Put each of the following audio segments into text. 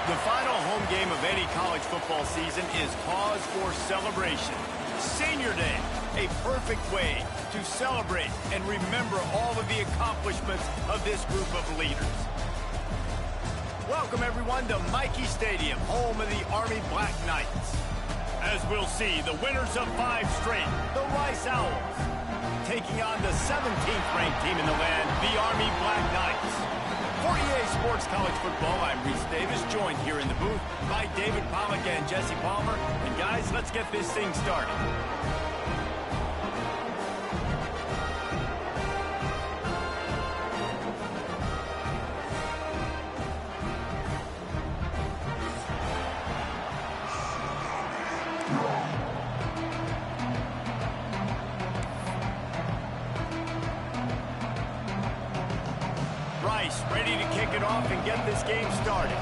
The final home game of any college football season is cause for celebration. Senior Day, a perfect way to celebrate and remember all of the accomplishments of this group of leaders. Welcome, everyone, to Michie Stadium, home of the Army Black Knights. As we'll see, the winners of 5 straight, the Rice Owls, taking on the 17th ranked team in the land, the Army Black Knights. For EA Sports College Football, I'm Reese Davis, joined here in the booth by David Pollack and Jesse Palmer. And guys, let's get this thing started. Rice ready to kick it off and get this game started.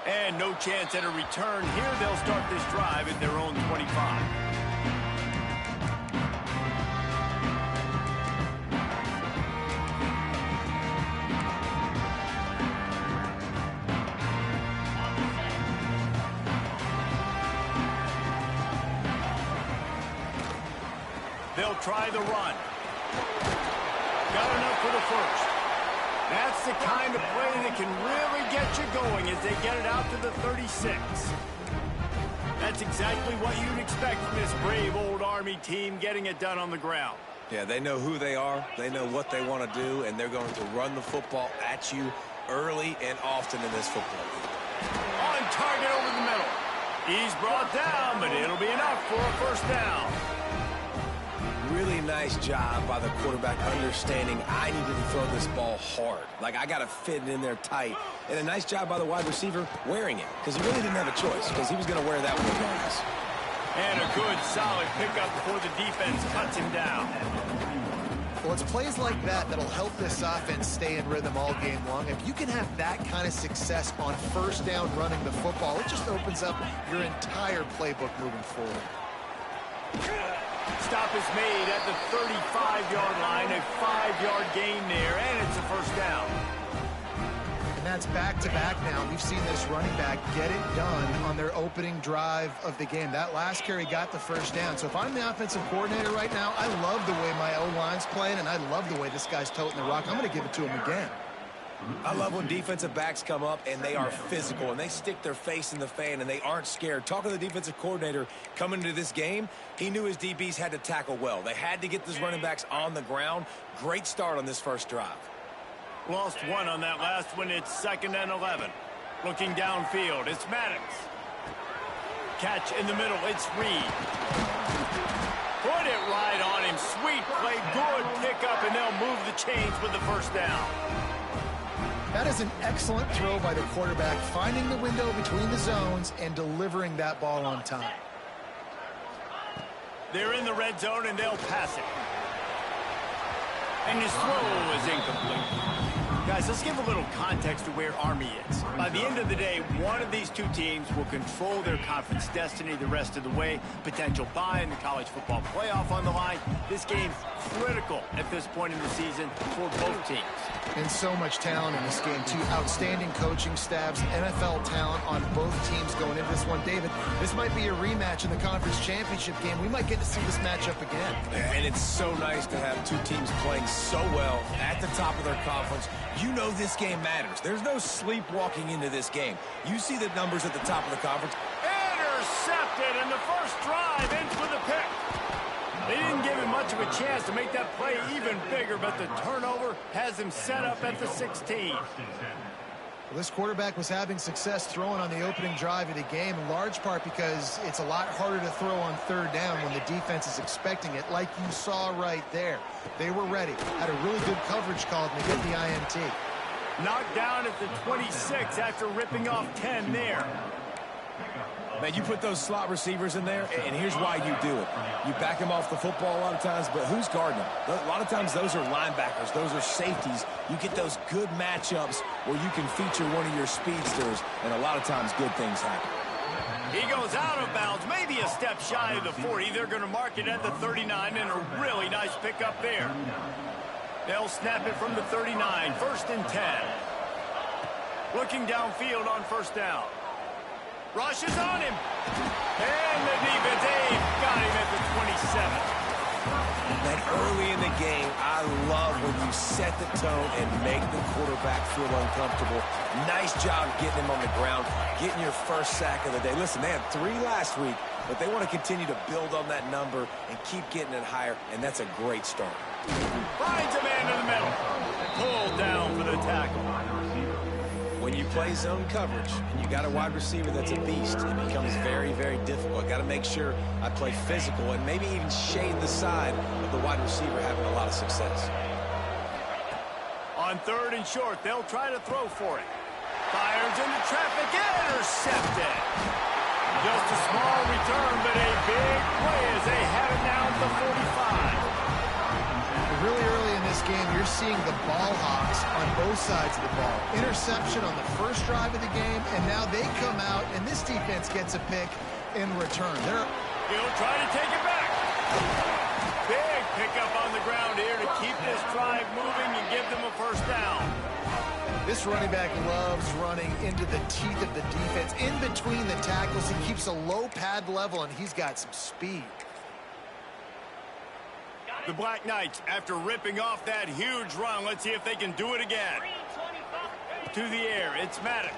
And no chance at a return here. They'll start this drive at their own 25. They'll try the run. Got enough for the first. That's the kind of play that can really get you going as they get it out to the 36. That's exactly what you'd expect from this brave old Army team getting it done on the ground. Yeah, they know who they are, they know what they want to do, and they're going to run the football at you early and often in this football game. On target over the middle. He's brought down, but it'll be enough for a first down. Really nice job by the quarterback understanding I needed to throw this ball hard. Like, I got to fit it in there tight. And a nice job by the wide receiver wearing it, because he really didn't have a choice, because he was going to wear that one regardless. And a good, solid pickup before the defense cuts him down. Well, it's plays like that that'll help this offense stay in rhythm all game long. If you can have that kind of success on first down running the football, it just opens up your entire playbook moving forward. Stop is made at the 35-yard line, a 5-yard gain there, and it's a first down. And that's back-to-back now. We've seen this running back get it done on their opening drive of the game. That last carry got the first down. So if I'm the offensive coordinator right now, I love the way my O-line's playing, and I love the way this guy's toting the rock. I'm going to give it to him again. I love when defensive backs come up and they are physical and they stick their face in the fan and they aren't scared. Talking to the defensive coordinator coming into this game, he knew his DBs had to tackle well. They had to get those running backs on the ground. Great start on this first drive. Lost one on that last one. It's 2nd and 11. Looking downfield, it's Maddox. Catch in the middle, it's Reed. Put it right on him. Sweet play, good pickup, and they'll move the chains with the first down. That is an excellent throw by the quarterback, finding the window between the zones and delivering that ball on time. They're in the red zone, and they'll pass it. And his throw is incomplete. Guys, let's give a little context to where Army is. By the end of the day, one of these two teams will control their conference destiny the rest of the way. Potential bye in the college football playoff on the line. This game's critical at this point in the season for both teams. And so much talent in this game, too. Outstanding coaching staffs, NFL talent on both teams going into this one. David, this might be a rematch in the conference championship game. We might get to see this matchup again. And it's so nice to have two teams playing so well at the top of their conference. You know this game matters. There's no sleepwalking into this game. You see the numbers at the top of the conference. Intercepted, and the first drive ends with a pick. They didn't give him much of a chance to make that play even bigger, but the turnover has him set up at the 16. Well, this quarterback was having success throwing on the opening drive of the game, in large part because it's a lot harder to throw on third down when the defense is expecting it, like you saw right there. They were ready, had a really good coverage call to get the INT. Knocked down at the 26 after ripping off 10 there. Man, you put those slot receivers in there, and here's why you do it. You back them off the football a lot of times, but who's guarding them? A lot of times those are linebackers. Those are safeties. You get those good matchups where you can feature one of your speedsters, and a lot of times good things happen. He goes out of bounds, maybe a step shy of the 40. They're going to mark it at the 39, and a really nice pickup there. They'll snap it from the 39, 1st and 10. Looking downfield on 1st down. Rushes on him. And the defense got him at the 27. That early in the game, I love when you set the tone and make the quarterback feel uncomfortable. Nice job getting him on the ground, getting your first sack of the day. Listen, they had 3 last week, but they want to continue to build on that number and keep getting it higher, and that's a great start. Finds a man in the middle. Pulled down for the tackle. When you play zone coverage and you got a wide receiver that's a beast, it becomes very, very difficult. Got to make sure I play physical and maybe even shade the side of the wide receiver having a lot of success. On 3rd and short, they'll try to throw for it. Fires into traffic, intercepted. Just a small return, but a big play as they have it now at the 45. Really early in this game, you're seeing the ball hawks on both sides of the ball. Interception on the first drive of the game, and now they come out, and this defense gets a pick in return. He'll try to take it back. Big pickup on the ground here to keep this drive moving and give them a 1st down. This running back loves running into the teeth of the defense. In between the tackles, he keeps a low pad level, and he's got some speed. The Black Knights, after ripping off that huge run, let's see if they can do it again. To the air, it's Maddox.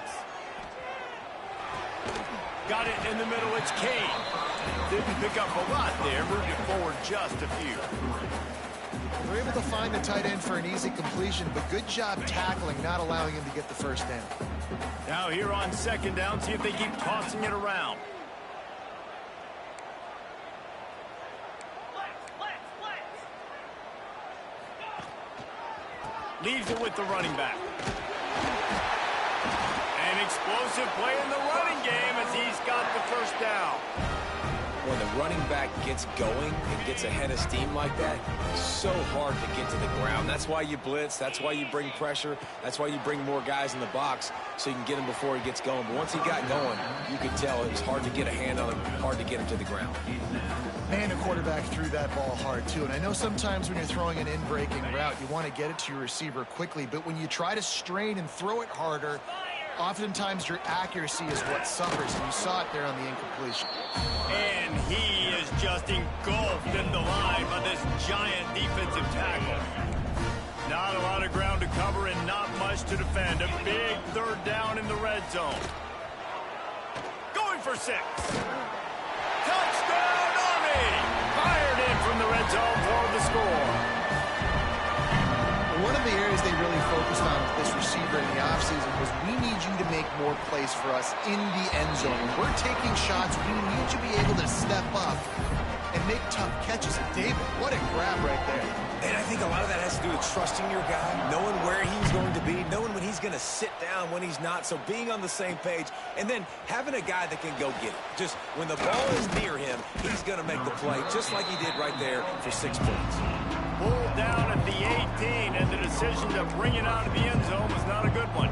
Got it in the middle, it's Kane. Didn't pick up a lot there, moved it forward just a few. They're able to find the tight end for an easy completion, but good job tackling, not allowing him to get the 1st down. Now here on 2nd down, see if they keep tossing it around. Leaves it with the running back. An explosive play in the running game as he's got the 1st down. When the running back gets going and gets ahead of steam like that, it's so hard to get to the ground. That's why you blitz. That's why you bring pressure. That's why you bring more guys in the box so you can get him before he gets going. But once he got going, you could tell it was hard to get a hand on him, hard to get him to the ground. Man, the quarterback threw that ball hard, too. And I know sometimes when you're throwing an in-breaking route, you want to get it to your receiver quickly. But when you try to strain and throw it harder, oftentimes your accuracy is what suffers. And you saw it there on the incompletion. And he is just engulfed in the line by this giant defensive tackle. Not a lot of ground to cover and not much to defend. A big 3rd down in the red zone. Going for 6. Touchdown! Fired in from the red zone for the score. One of the areas they really focused on with this receiver in the offseason was we need you to make more plays for us in the end zone. When we're taking shots, we need you to be able to step up and make tough catches. And David, what a grab right there. And I think a lot of that has to do with trusting your guy, knowing where he's going to be, knowing when he's going to sit down, when he's not. So being on the same page, and then having a guy that can go get it. Just when the ball is near him, he's going to make the play, just like he did right there for 6 points. Pulled down at the 18, and the decision to bring it out of the end zone was not a good one.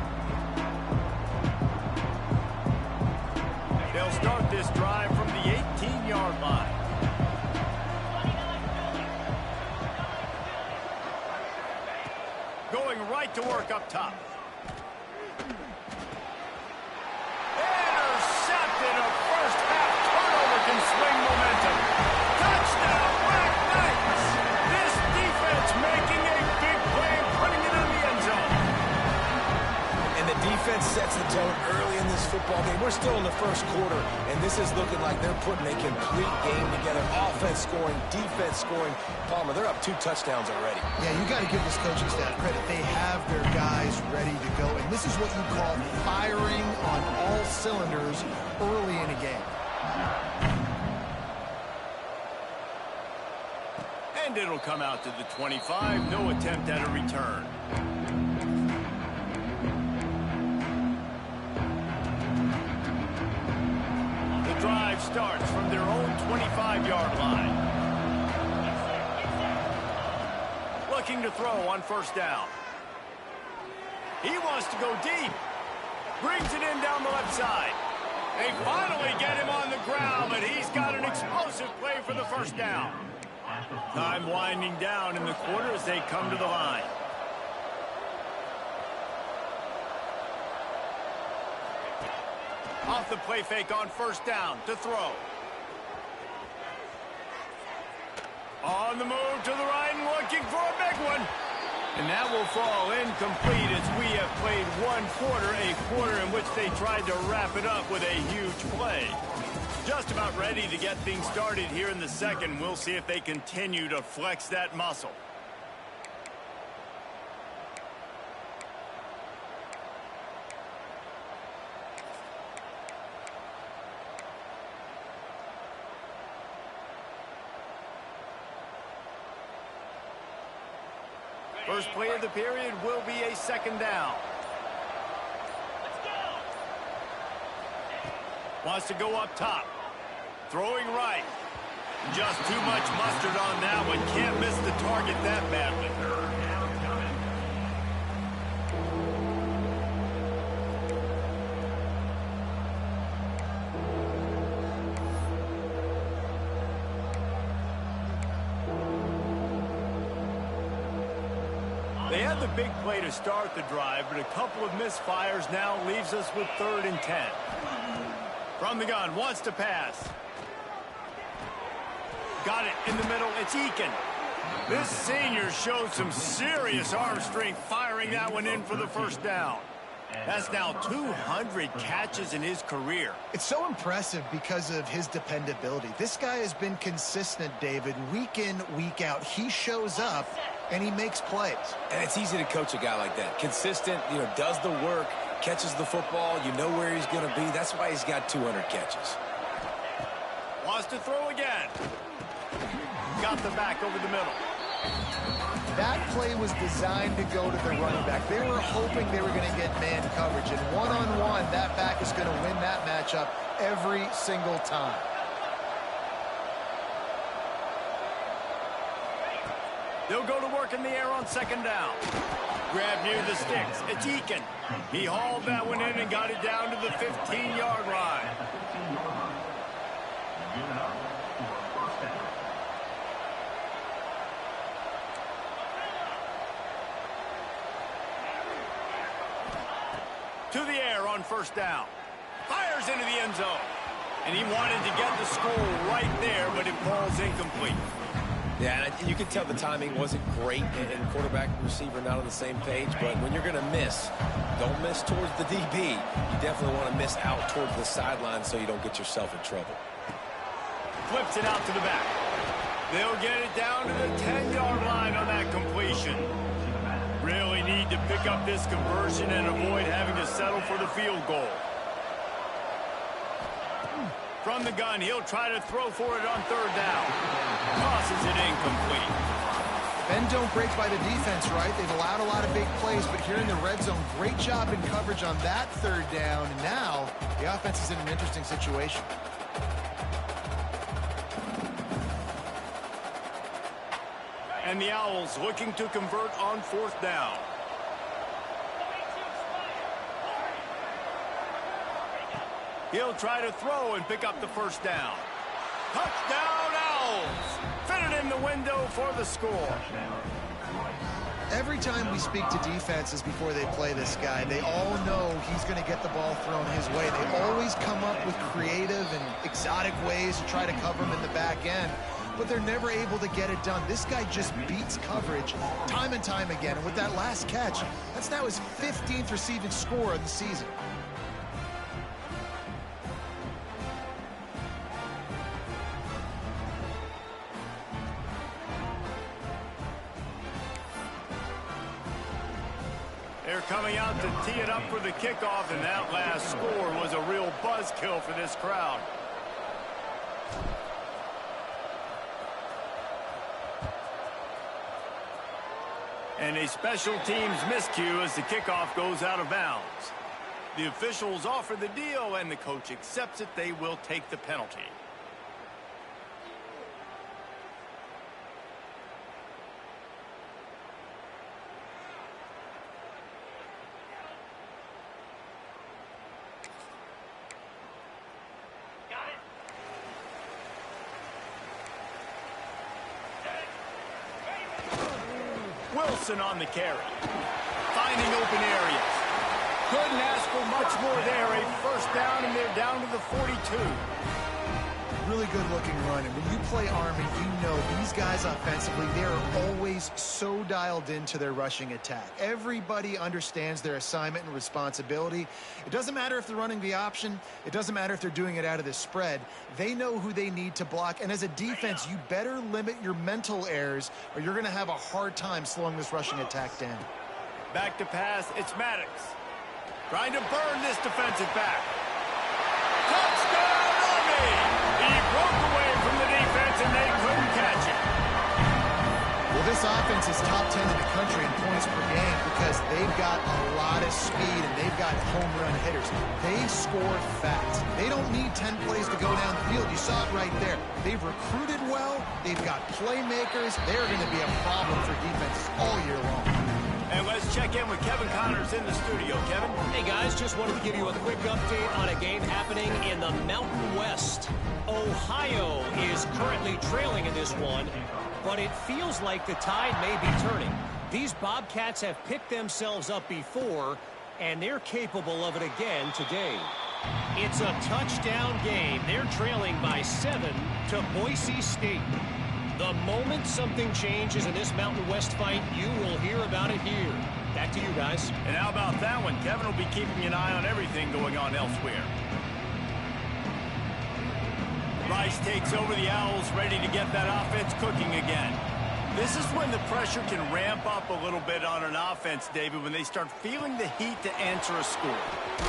They'll start this drive from the 18-yard line. Going right to work up top. Intercepted. A first half turnover can swing momentum. Touchdown, Black Knights. This defense making a big play and putting it in the end zone. And the defense sets the tone early in this football game. We're still in the 1st quarter, and this is looking like they're putting a complete game together. Offense scoring, defense scoring. Palmer, they're up 2 touchdowns already. Yeah, you got to give this coaching staff credit. They have their guys ready to go, and this is what you call firing on all cylinders early in a game. And it'll come out to the 25. No attempt at a return. The drive starts from their own 25-yard line. Looking to throw on 1st down. He wants to go deep. Brings it in down the left side. They finally get him on the ground, but he's got an explosive play for the 1st down. Time winding down in the quarter as they come to the line. Off the play fake on first down to throw. On the move to the right and looking for a big one. And that will fall incomplete as we have played one quarter, a quarter in which they tried to wrap it up with a huge play. Just about ready to get things started here in the second. We'll see if they continue to flex that muscle. First play of the period will be a second down. Wants to go up top. Throwing right. Just too much mustard on that one. Can't miss the target that badly. They had the big play to start the drive, but a couple of misfires now leaves us with 3rd and 10. From the gun, wants to pass. Got it in the middle, it's Eakin. This senior showed some serious arm strength firing that one in for the first down. That's now 200 catches in his career. It's so impressive because of his dependability. This guy has been consistent, David, week in, week out. He shows up and he makes plays. And it's easy to coach a guy like that. Consistent, does the work, catches the football, you know where he's going to be. That's why he's got 200 catches. Wants to throw again. Got the back over the middle. That play was designed to go to the running back. They were hoping they were going to get man coverage. And one-on-one, that back is going to win that matchup every single time. They'll go to work in the air on second down. Grab near the sticks. It's Eakin. He hauled that one in and got it down to the 15-yard line. To the air on first down. Fires into the end zone. And he wanted to get the score right there, but it falls incomplete. Yeah, and you can tell the timing wasn't great, and quarterback and receiver not on the same page, but when you're going to miss, don't miss towards the DB. You definitely want to miss out towards the sideline so you don't get yourself in trouble. Flips it out to the back. They'll get it down to the 10-yard line on that completion. Really need to pick up this conversion and avoid having to settle for the field goal. From the gun, he'll try to throw for it on third down. Tosses it incomplete. Bend don't break by the defense, right? They've allowed a lot of big plays, but here in the red zone, great job in coverage on that third down. And now the offense is in an interesting situation. And the Owls looking to convert on fourth down. He'll try to throw and pick up the first down. Touchdown, Owls! Fit it in the window for the score. Every time we speak to defenses before they play this guy, they all know he's going to get the ball thrown his way. They always come up with creative and exotic ways to try to cover him in the back end, but they're never able to get it done. This guy just beats coverage time and time again. And with that last catch, that's now his 15th receiving score of the season. They're coming out to tee it up for the kickoff, and that last score was a real buzzkill for this crowd. And a special teams miscue as the kickoff goes out of bounds. The officials offer the deal, and the coach accepts it. They will take the penalty. Wilson on the carry. Finding open areas. Couldn't ask for much more there. A first down, and they're down to the 42. Really good looking run. And when you play Army, you know these guys offensively, they're always so dialed into their rushing attack. Everybody understands their assignment and responsibility. It doesn't matter if they're running the option. It doesn't matter if they're doing it out of the spread. They know who they need to block. And as a defense, you better limit your mental errors or you're going to have a hard time slowing this rushing attack down. Back to pass, it's Maddox. Trying to burn this defensive back. Touchdown, Army! He broke away from the defense, and they couldn't catch it. Well, this offense is top 10 in the country in points per game because they've got a lot of speed and they've got home run hitters. They score fast. They don't need 10 plays to go down the field. You saw it right there. They've recruited well. They've got playmakers. They're going to be a problem for defenses all year long. And let's check in with Kevin Connors in the studio. Kevin? Hey, guys, just wanted to give you a quick update on a game happening in the Mountain West. Ohio is currently trailing in this one, but it feels like the tide may be turning. These Bobcats have picked themselves up before, and they're capable of it again today. It's a touchdown game. They're trailing by 7 to Boise State. The moment something changes in this Mountain West fight, you will hear about it here. Back to you guys. And how about that one? Kevin will be keeping an eye on everything going on elsewhere. Rice takes over the Owls, ready to get that offense cooking again. This is when the pressure can ramp up a little bit on an offense, David, when they start feeling the heat to answer a score.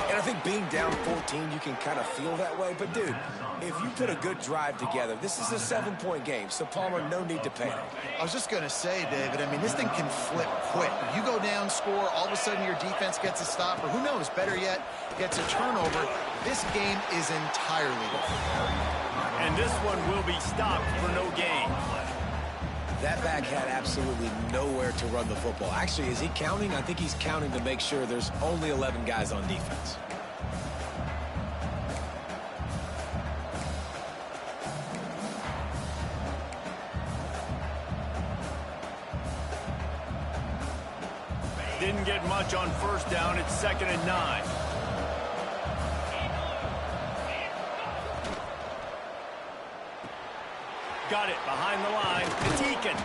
And I think being down 14, you can kind of feel that way. But, dude, if you put a good drive together, this is a 7-point game. So, Palmer, no need to panic. I was just going to say, David, I mean, this thing can flip quick. You go down, score, all of a sudden your defense gets a stop, or who knows, better yet, gets a turnover. This game is entirely different. And this one will be stopped for no gain. That back had absolutely nowhere to run the football. Actually, is he counting? I think he's counting to make sure there's only 11 guys on defense. Didn't get much on first down. It's 2nd and 9. Got it behind the line. It's Eakin.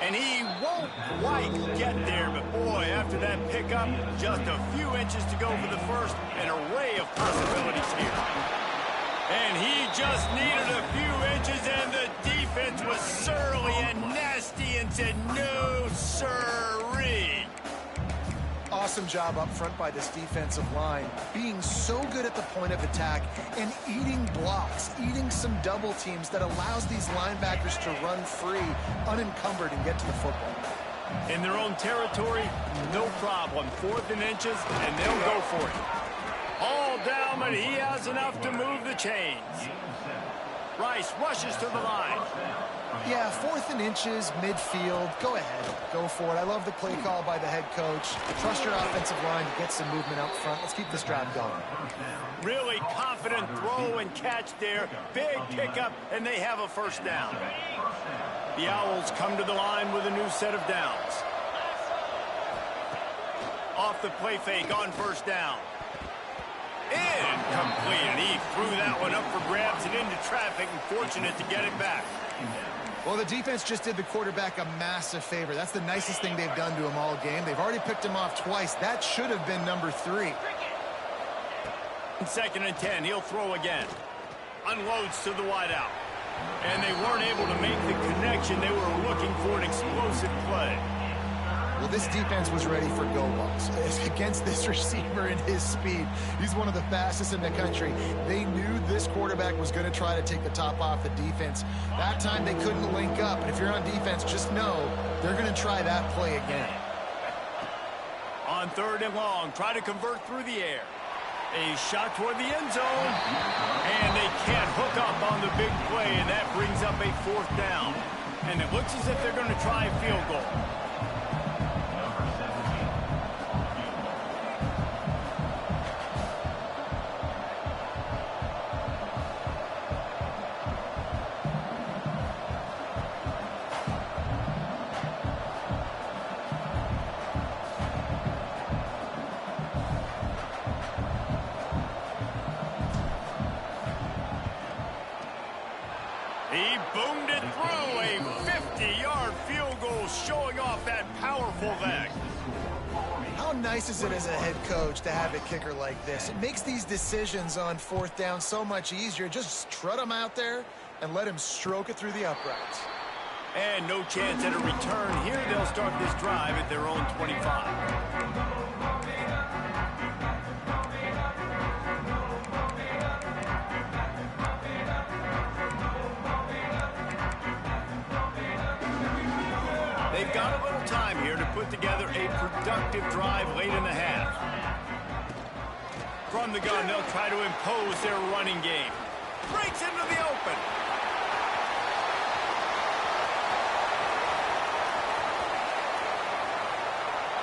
And he won't quite get there, but boy, after that pickup, just a few inches to go for the first. An array of possibilities here. And he just needed a few inches, and the defense was surly and nasty and said, no, sirree. Awesome job up front by this defensive line, being so good at the point of attack and eating blocks, eating some double teams that allows these linebackers to run free, unencumbered, and get to the football. In their own territory, no problem. 4th and inches, and they'll go for it. All down, but he has enough to move the chains. Rice rushes to the line. Yeah, 4th and inches, midfield. Go ahead. Go for it. I love the play call by the head coach. Trust your offensive line to get some movement up front. Let's keep this drive going. Really confident throw and catch there. Big pickup, and they have a first down. The Owls come to the line with a new set of downs. Off the play fake on first down. Incomplete, and he threw that one up for grabs and into traffic, and fortunate to get it back. Well, the defense just did the quarterback a massive favor. That's the nicest thing they've done to him all game. They've already picked him off twice. That should have been number 3. 2nd and 10, he'll throw again. Unloads to the wideout. And they weren't able to make the connection. They were looking for an explosive play. Well, this defense was ready for go balls against this receiver and his speed. He's one of the fastest in the country. They knew this quarterback was going to try to take the top off the defense. That time they couldn't link up. And if you're on defense, just know they're going to try that play again. On 3rd and long, try to convert through the air. A shot toward the end zone. And they can't hook up on the big play, and that brings up a 4th down. And it looks as if they're going to try a field goal. full leg. How nice is it as a head coach to have a kicker like this? It makes these decisions on fourth down so much easier. Just trot him out there and let him stroke it through the uprights. And no chance at a return here. They'll start this drive at their own 25. They've got a little time here to put together a productive drive late in the half. From the gun, they'll try to impose their running game. Breaks into the open.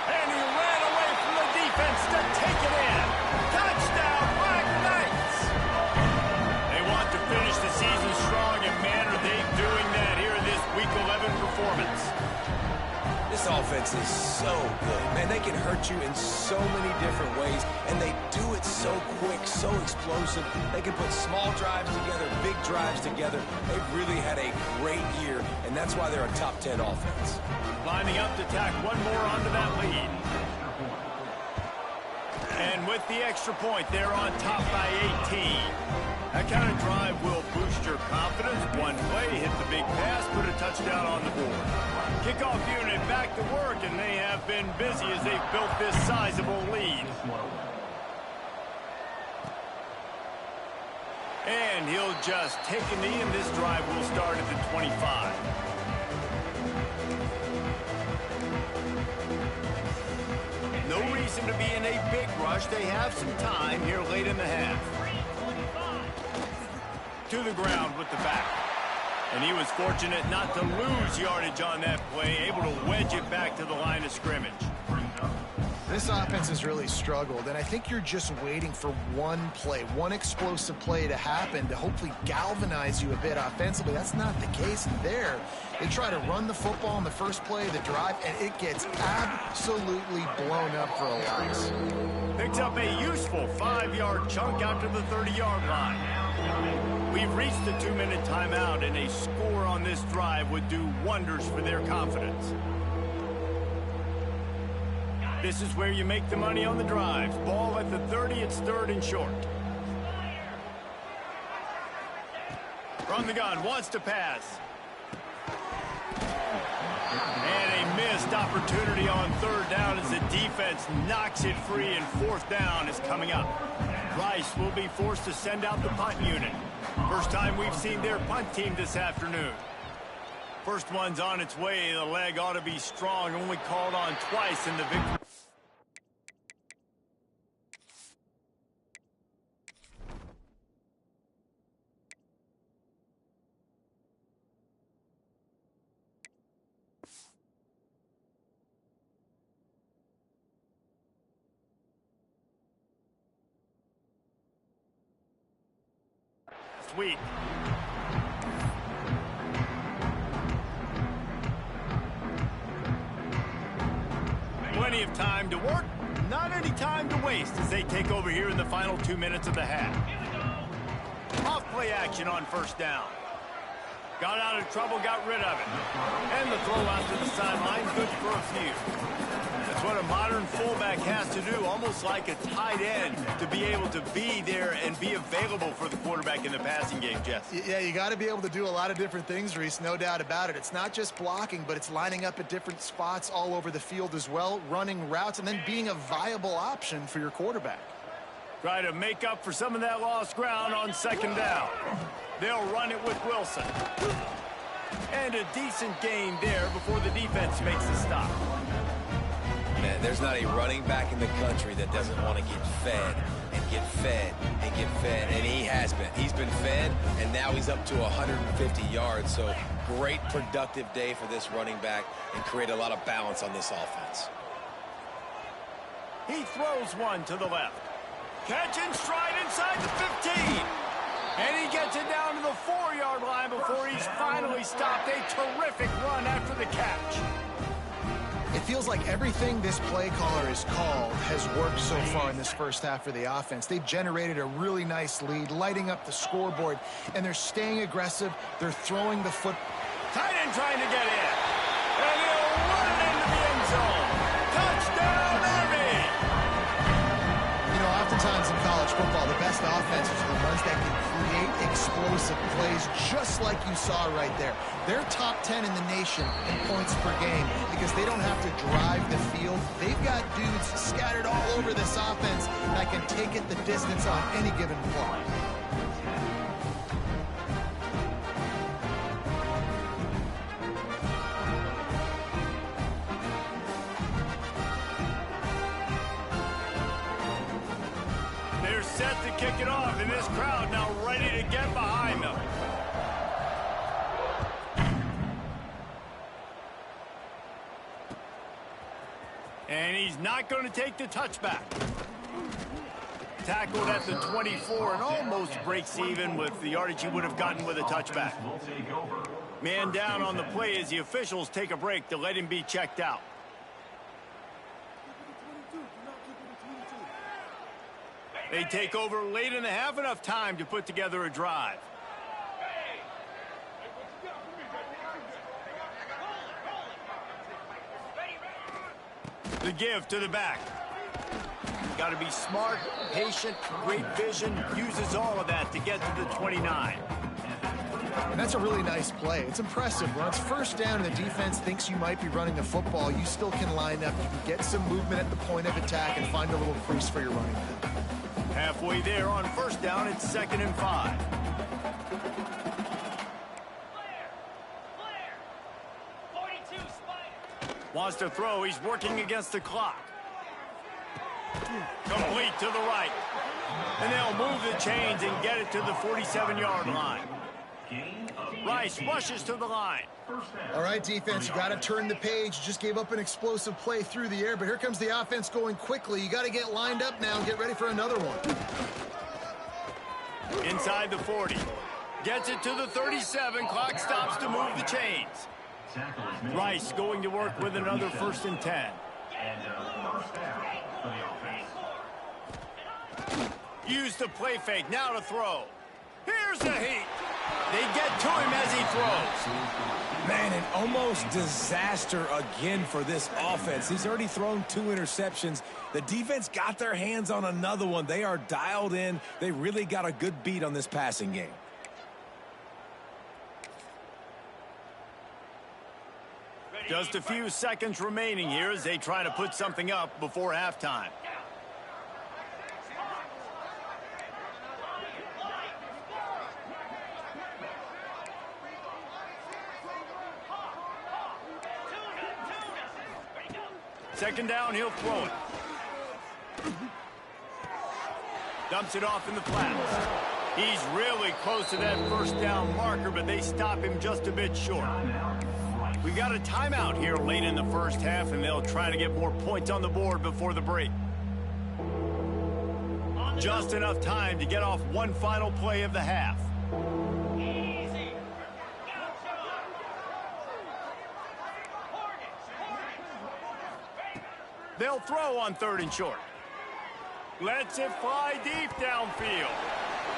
And he ran away from the defense to take it in. Touchdown, Black Knights! They want to finish the season strong, and man, are they doing that here in this Week 11 performance. This offense is so good. Man, they can hurt you in so many different ways, and they do it so quick, so explosive. They can put small drives together, big drives together. They've really had a great year, and that's why they're a top 10 offense. Lining up to tack one more onto that lead. And with the extra point, they're on top by 18. That kind of drive will boost your confidence. One play, hit the big pass, put a touchdown on the board. Kickoff unit back to work, and they have been busy as they've built this sizable lead. And he'll just take a knee, and this drive will start at the 25. No reason to be in a big rush. They have some time here late in the half. To the ground with the back. And he was fortunate not to lose yardage on that play, able to wedge it back to the line of scrimmage. This offense has really struggled, and I think you're just waiting for one play, one explosive play to happen to hopefully galvanize you a bit offensively. That's not the case there. They try to run the football in the first play of the drive, and it gets absolutely blown up for a loss. Picks up a useful 5-yard chunk out to the 30-yard line. We've reached the 2-minute timeout, and a score on this drive would do wonders for their confidence. This is where you make the money on the drives. Ball at the 30, it's third and short. From the gun, wants to pass. And a missed opportunity on third down as the defense knocks it free, and fourth down is coming up. Rice will be forced to send out the punt unit. First time we've seen their punt team this afternoon. First one's on its way. The leg ought to be strong. Only called on twice in the victory. Week. Plenty of time to work, not any time to waste as they take over here in the final 2 minutes of the half. Off play action on first down. Got out of trouble, got rid of it. And the throw out to the sideline, good for a few. That's what a modern fullback has to do, almost like a tight end, to be able to be there and be available for the quarterback in the passing game, Jess. Yeah, you got to be able to do a lot of different things, Reese, no doubt about it. It's not just blocking, but it's lining up at different spots all over the field as well, running routes, and then being a viable option for your quarterback. Try to make up for some of that lost ground on second down. They'll run it with Wilson. And a decent gain there before the defense makes the stop. Man, there's not a running back in the country that doesn't want to get fed and get fed and get fed, and he has been. He's been fed, and now he's up to 150 yards, so great productive day for this running back and create a lot of balance on this offense. He throws one to the left. Catch and stride inside the 15. And he gets it down to the 4-yard line before he's finally stopped. A terrific run after the catch. It feels like everything this play caller has called has worked so far in this first half for the offense. They've generated a really nice lead, lighting up the scoreboard, and they're staying aggressive. They're throwing the foot. Tight end trying to get in. And he'll run it into the end zone. best offenses are the ones that can create explosive plays just like you saw right there. They're top 10 in the nation in points per game because they don't have to drive the field. They've got dudes scattered all over this offense that can take it the distance on any given play. Set to kick it off, and this crowd now ready to get behind them. And he's not going to take the touchback. Tackled at the 24 and almost breaks even with the yardage he would have gotten with a touchback. Man down on the play as the officials take a break to let him be checked out. They take over late in the half, enough time to put together a drive. The give to the back. Got to be smart, patient, great vision, uses all of that to get to the 29. And that's a really nice play. It's impressive. When it's first down and the defense thinks you might be running the football, you still can line up. You can get some movement at the point of attack and find a little crease for your running back. Halfway there on first down, it's 2nd and 5. Wants to throw. He's working against the clock. Complete to the right. And they'll move the chains and get it to the 47-yard line. Rice rushes to the line. All right, defense, you got to turn the page. You just gave up an explosive play through the air, but here comes the offense going quickly. You got to get lined up now and get ready for another one. Inside the 40. Gets it to the 37. Clock stops to move the chains. Rice going to work with another 1st and 10. Use the play fake. Now to throw. Here's the heat. They get to him as he throws. Man, an almost disaster again for this offense. He's already thrown 2 interceptions. The defense got their hands on another one. They are dialed in. They really got a good beat on this passing game. Just a few seconds remaining here as they try to put something up before halftime. Second down, he'll throw it. Dumps it off in the flats. He's really close to that 1st down marker, but they stop him just a bit short. We got a timeout here late in the first half, and they'll try to get more points on the board before the break. Just enough time to get off one final play of the half. They'll throw on 3rd and short. Lets it fly deep downfield.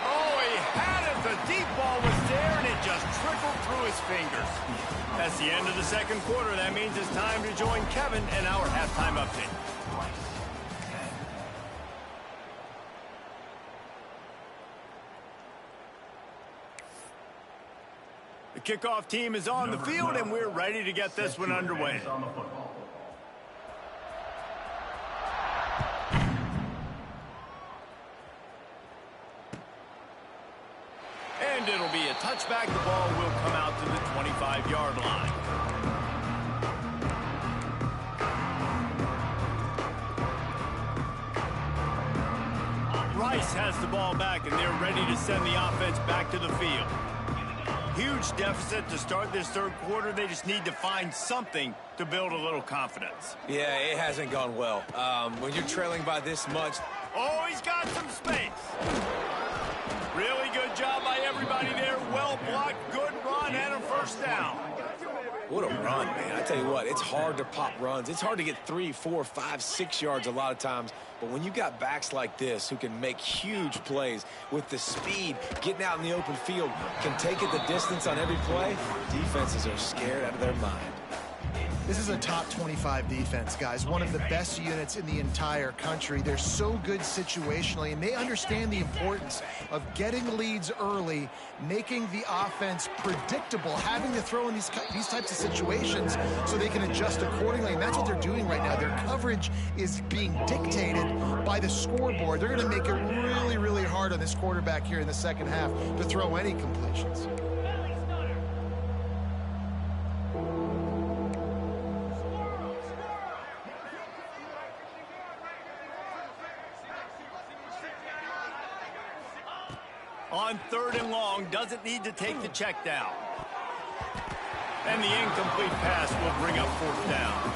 Oh, he had it. The deep ball was there, and it just trickled through his fingers. That's the end of the 2nd quarter. That means it's time to join Kevin and our halftime update. The kickoff team is on the field, and we're ready to get this one underway. And it'll be a touchback. The ball will come out to the 25-yard line. Rice has the ball back, and they're ready to send the offense back to the field. Huge deficit to start this 3rd quarter. They just need to find something to build a little confidence. Yeah, it hasn't gone well. When you're trailing by this much. Oh, he's got some space. Really good job by everybody there. Well blocked, good run, and a 1st down. What a run, man. I tell you what, it's hard to pop runs. It's hard to get 3, 4, 5, 6 yards a lot of times. But when you got backs like this who can make huge plays with the speed, getting out in the open field, can take it the distance on every play, defenses are scared out of their mind. This is a top 25 defense, guys. One of the best units in the entire country. They're so good situationally, and they understand the importance of getting leads early, making the offense predictable, having to throw in these types of situations so they can adjust accordingly, and that's what they're doing right now. Their coverage is being dictated by the scoreboard. They're going to make it really, really hard on this quarterback here in the second half to throw any completions. On 3rd and long, doesn't need to take the check down. And the incomplete pass will bring up 4th down.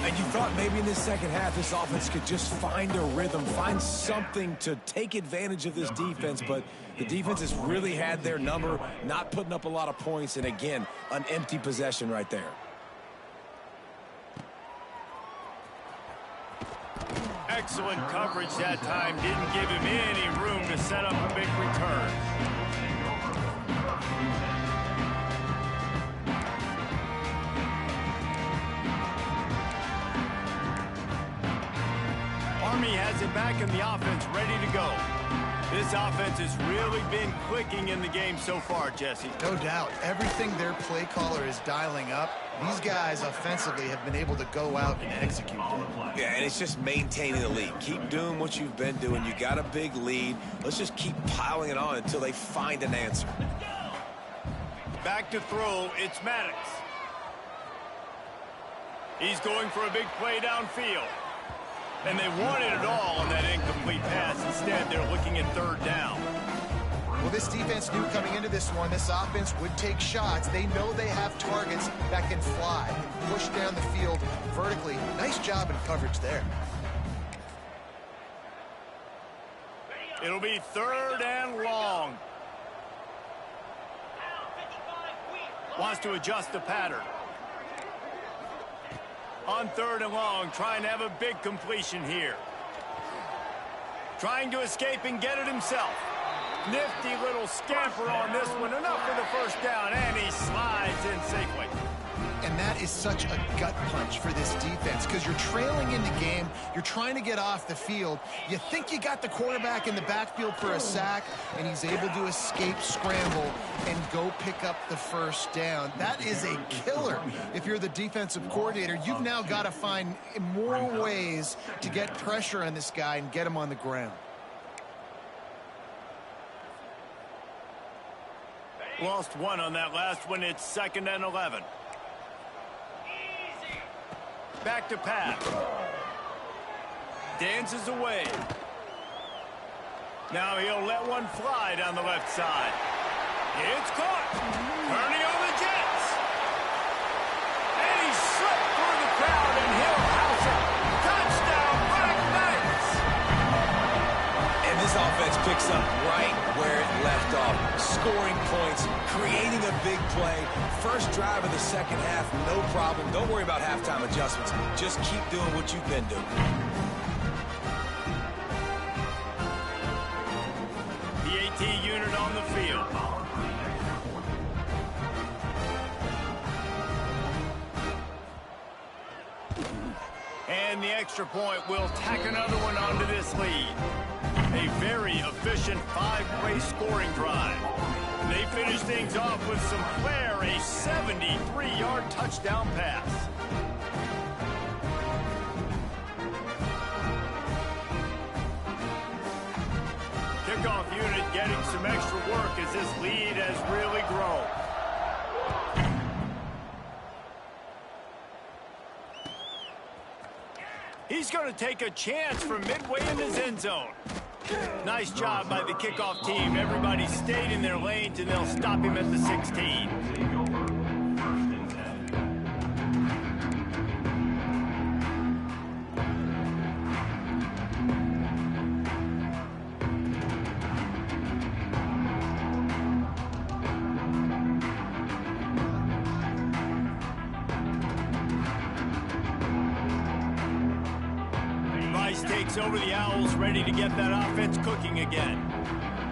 And you thought maybe in this second half this offense could just find a rhythm, find something to take advantage of this defense, but the defense has really had their number, not putting up a lot of points, and again, an empty possession right there. Excellent coverage that time. Didn't give him any room to set up a big return. Army has it back in the offense, ready to go. This offense has really been clicking in the game so far, Jesse. No doubt. Everything their play caller is dialing up, these guys offensively have been able to go out and execute. Yeah, and it's just maintaining the lead. Keep doing what you've been doing. You got a big lead. Let's just keep piling it on until they find an answer. Back to throw, it's Maddox. He's going for a big play downfield. And they wanted it all on that incomplete pass. Instead, they're looking at 3rd down. Well, this defense knew coming into this one, this offense would take shots. They know they have targets that can fly and push down the field vertically. Nice job in coverage there. It'll be 3rd and long. Wants to adjust the pattern. On 3rd and long, trying to have a big completion here. Trying to escape and get it himself. Nifty little scamper on this one. Enough for the 1st down, and he slides in safely. And that is such a gut punch for this defense because you're trailing in the game. You're trying to get off the field. You think you got the quarterback in the backfield for a sack, and he's able to escape, scramble, and go pick up the 1st down. That is a killer. If you're the defensive coordinator, you've now got to find more ways to get pressure on this guy and get him on the ground. Lost one on that last one. It's 2nd and 11. Back to pass. Dances away. Now he'll let one fly down the left side. It's caught. Turning on the Jets. And he slipped through the crowd, and he'll house it. Touchdown, Black Knights. And this offense picks up right where it left off. Scoring points, creating a big play. First drive of the second half, no problem. Don't worry about halftime adjustments. Just keep doing what you've been doing. The AT unit on the field. And the extra point will tack another one onto this lead. A very efficient 5-play scoring drive. They finish things off with some flair, a 73-yard touchdown pass. Kickoff unit getting some extra work as this lead has really grown. He's going to take a chance from midway in his end zone. Nice job by the kickoff team. Everybody stayed in their lanes, and they'll stop him at the 16. Takes over the Owls, ready to get that offense cooking again.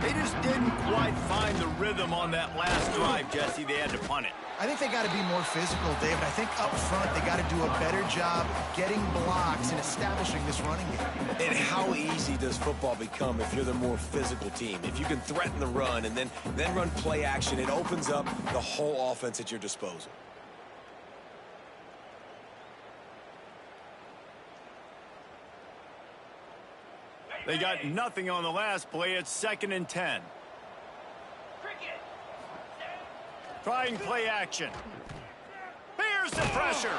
They just didn't quite find the rhythm on that last drive, Jesse. They had to punt it. I think they got to be more physical, David. I think up front they got to do a better job getting blocks and establishing this running game. And how easy does football become if you're the more physical team? If you can threaten the run and then run play action, it opens up the whole offense at your disposal. They got nothing on the last play. It's 2nd and 10. Trying play action. Bears the pressure.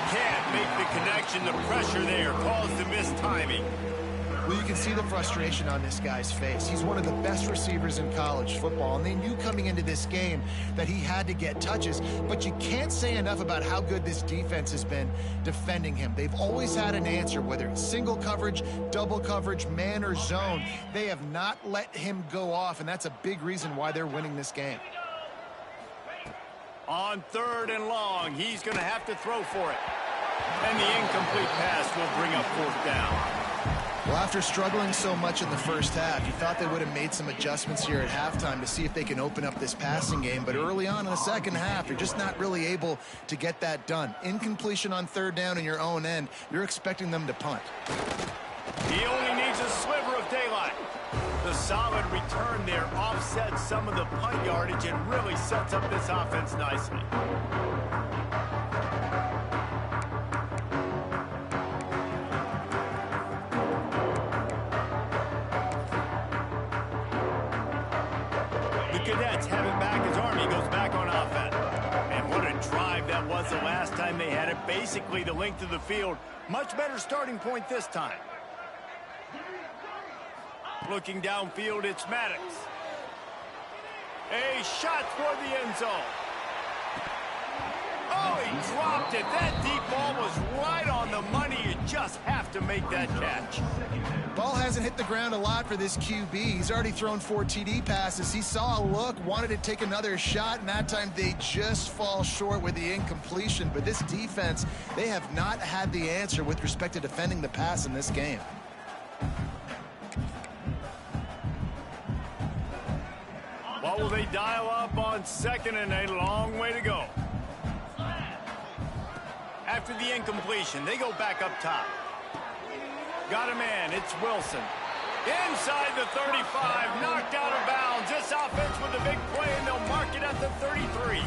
Can't make the connection. The pressure there caused the missed timing. Well, you can see the frustration on this guy's face. He's one of the best receivers in college football, and they knew coming into this game that he had to get touches, but you can't say enough about how good this defense has been defending him. They've always had an answer, whether it's single coverage, double coverage, man or zone. They have not let him go off, and that's a big reason why they're winning this game. On 3rd and long, he's going to have to throw for it. And the incomplete pass will bring up 4th down. Well, after struggling so much in the first half, you thought they would have made some adjustments here at halftime to see if they can open up this passing game. But early on in the second half, you're just not really able to get that done. Incompletion on 3rd down in your own end, you're expecting them to punt. He only needs a sliver of daylight. The solid return there offsets some of the punt yardage and really sets up this offense nicely. The Cadets have it back as Army goes back on offense. And what a drive that was the last time they had it. Basically the length of the field. Much better starting point this time. Looking downfield, it's Maddox. A shot toward the end zone. Oh, he dropped it. That deep ball was right on the money. You just have to make that catch. Ball hasn't hit the ground a lot for this QB. He's already thrown 4 TD passes. He saw a look, wanted to take another shot, and that time they just fall short with the incompletion. But this defense, they have not had the answer with respect to defending the pass in this game. What will they dial up on 2nd and a long way to go? After the incompletion, they go back up top. Got a man, it's Wilson. Inside the 35, knocked out of bounds. This offense with a big play, and they'll mark it at the 33.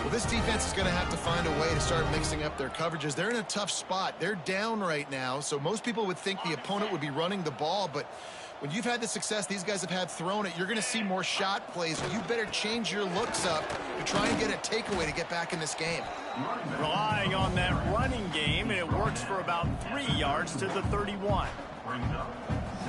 Well, this defense is going to have to find a way to start mixing up their coverages. They're in a tough spot. They're down right now, so most people would think the opponent would be running the ball, but when you've had the success these guys have had throwing it, you're going to see more shot plays. You better change your looks up to try and get a takeaway to get back in this game. Relying on that running game, and it works for about 3 yards to the 31.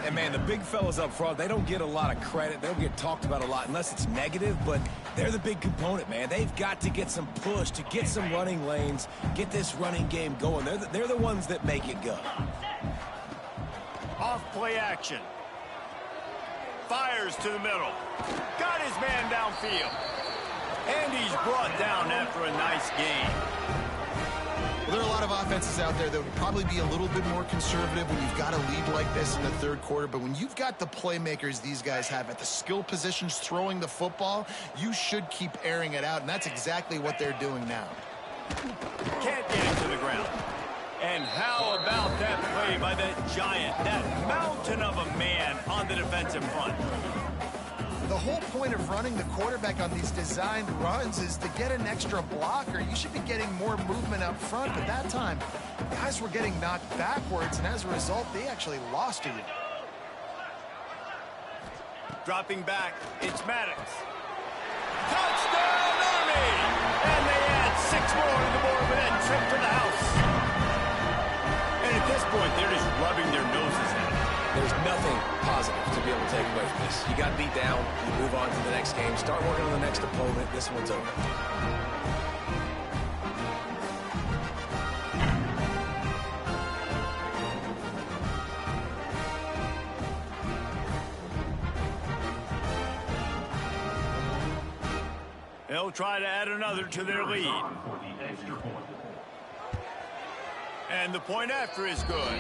And, man, the big fellas up front, they don't get a lot of credit. They don't get talked about a lot unless it's negative, but they're the big component, man. They've got to get some push, to get some running lanes, get this running game going. They're the ones that make it go. Off play action. Fires to the middle. Got his man downfield. And he's brought down after a nice gain. Well, there are a lot of offenses out there that would probably be a little bit more conservative when you've got a lead like this in the 3rd quarter. But when you've got the playmakers these guys have at the skill positions throwing the football, you should keep airing it out. And that's exactly what they're doing now. Can't get it to the ground. And how about that play by that giant, that mountain of a man on the defensive front? The whole point of running the quarterback on these designed runs is to get an extra blocker. You should be getting more movement up front, but that time, guys were getting knocked backwards, and as a result, they actually lost to you. Dropping back, it's Maddox. Touchdown, Army! And they add 6 more to the board with that trip to the house. And at this point, they're just rubbing their noses in it. There's nothing positive to be able to take away from this. You got beat down, you move on to the next game, start working on the next opponent. This one's over. They'll try to add another to their lead. And the point after is good.